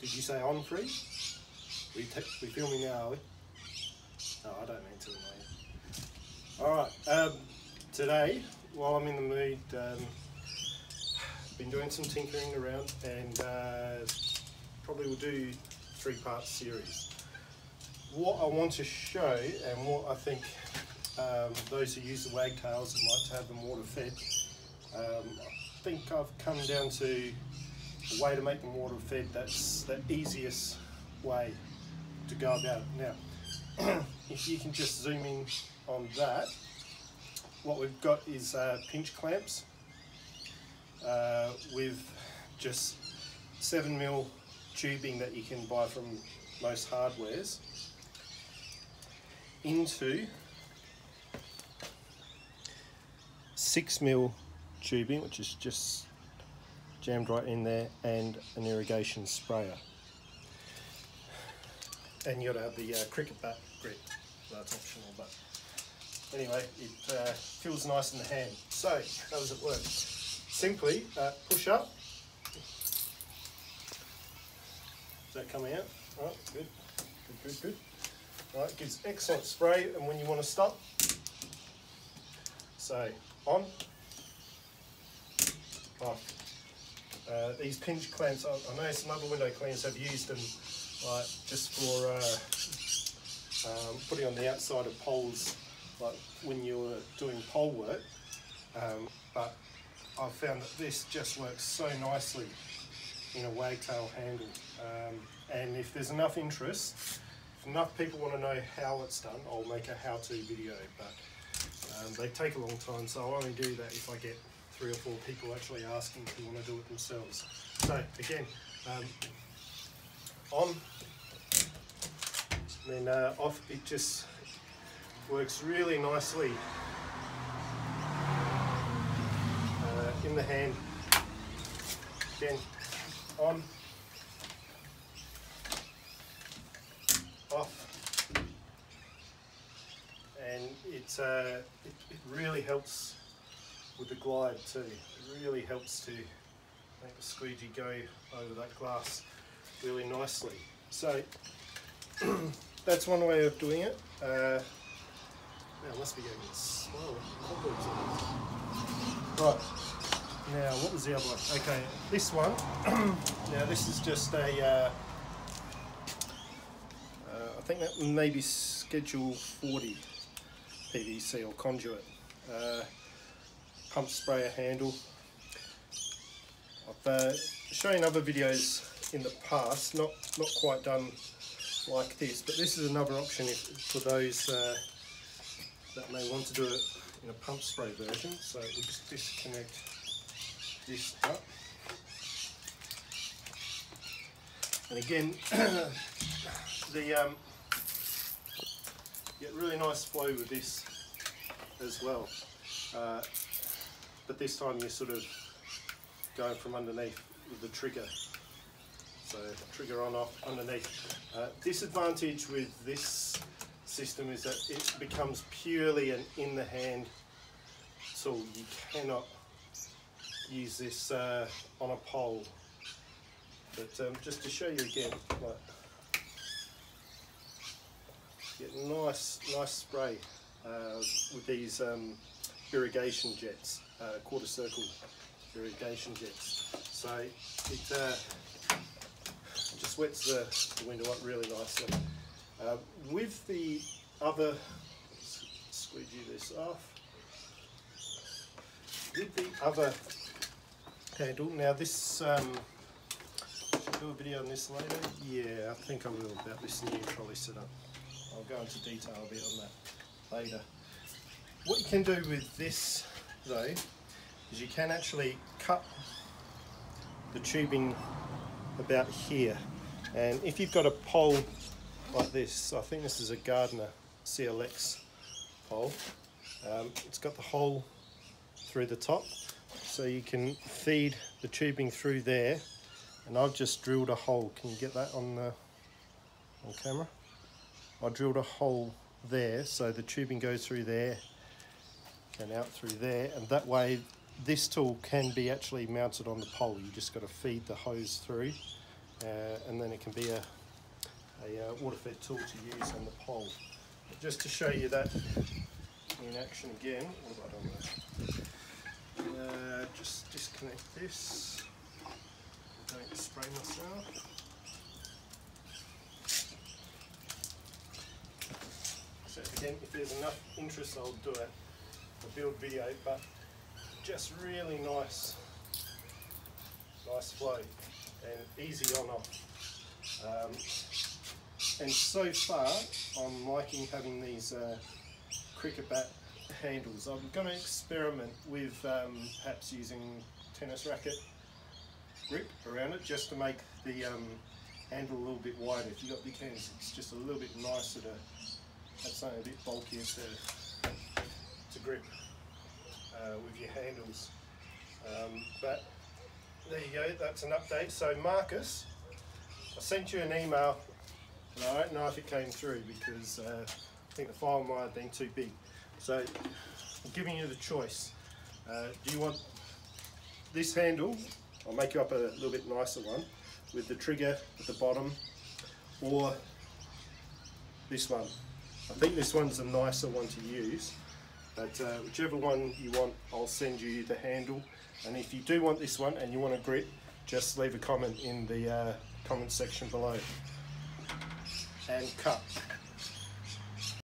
Did you say on 3? We filming now, are we? No, I don't mean to annoy you. Alright, today, while I'm in the mood, been doing some tinkering around, and probably will do 3-part series. What I want to show, and what I think those who use the wagtails and like to have them water fed, I think I've come down to a way to make them water fed that's the easiest way to go about it. Now, if you can just zoom in on that, what we've got is pinch clamps with just 7mm tubing that you can buy from most hardwares into 6mm tubing, which is just jammed right in there, and an irrigation sprayer. And you got to have the cricket bat grip, that's optional, but anyway, it feels nice in the hand. So, how does it work? Simply push up. Is that coming out? All right, good, good, good, good. All right, gives excellent spray, and when you want to stop, so on, off. These pinch clamps, I know some other window cleaners have used them like just for putting on the outside of poles, like when you're doing pole work, but I've found that this just works so nicely in a wagtail handle, and if there's enough interest, if enough people want to know how it's done, I'll make a how-to video, but they take a long time, so I'll only do that if I get 3 or 4 people actually asking if they want to do it themselves. So again, on, then off. It just works really nicely in the hand. Again, on, off, and it really helps with the glide too. It really helps to make the squeegee go over that glass really nicely. So that's one way of doing it. Now it must be getting slow. Right, now what was the other one? Okay, this one, now this is just a, I think that may be schedule 40 PVC or conduit. Pump sprayer handle. I've shown other videos in the past, not quite done like this, but this is another option for those that may want to do it in a pump spray version. So we'll just disconnect this up, and again get really nice flow with this as well. But this time you're sort of going from underneath with the trigger. So trigger on, off, underneath. Disadvantage with this system is that it becomes purely an in the hand tool. You cannot use this on a pole. But just to show you again, like, get nice spray with these irrigation jets, quarter circle irrigation jets. So it just wets the window up really nicely. With the other, squeegee this off, with the other handle, now this, should do a video on this later? Yeah, I think I will, about this new trolley setup. I'll go into detail a bit on that later. What you can do with this though, is you can actually cut the tubing about here, and if you've got a pole like this, I think this is a Gardner CLX pole, it's got the hole through the top, so you can feed the tubing through there, and I've just drilled a hole. Can you get that on camera? I drilled a hole there, so the tubing goes through there and out through there, and that way this tool can be actually mounted on the pole. You just got to feed the hose through, and then it can be a water-fed tool to use on the pole. But just to show you that in action again, what have I done there? Just disconnect this. Don't spray myself. So again, if there's enough interest, I'll do a build video, but just really nice flow and easy on off. And so far, I'm liking having these cricket bat handles. I'm going to experiment with perhaps using tennis racket grip around it, just to make the handle a little bit wider. If you've got big hands, it's just a little bit nicer to have something a bit bulkier to grip with your handles. But there you go, that's an update. So Marcus, I sent you an email, and I don't know if it came through because I think the file might have been too big. So I'm giving you the choice. Do you want this handle? I'll make you up a little bit nicer one with the trigger at the bottom, or this one. I think this one's a nicer one to use, but whichever one you want, I'll send you the handle. And if you do want this one and you want a grip, just leave a comment in the comment section below. And cut.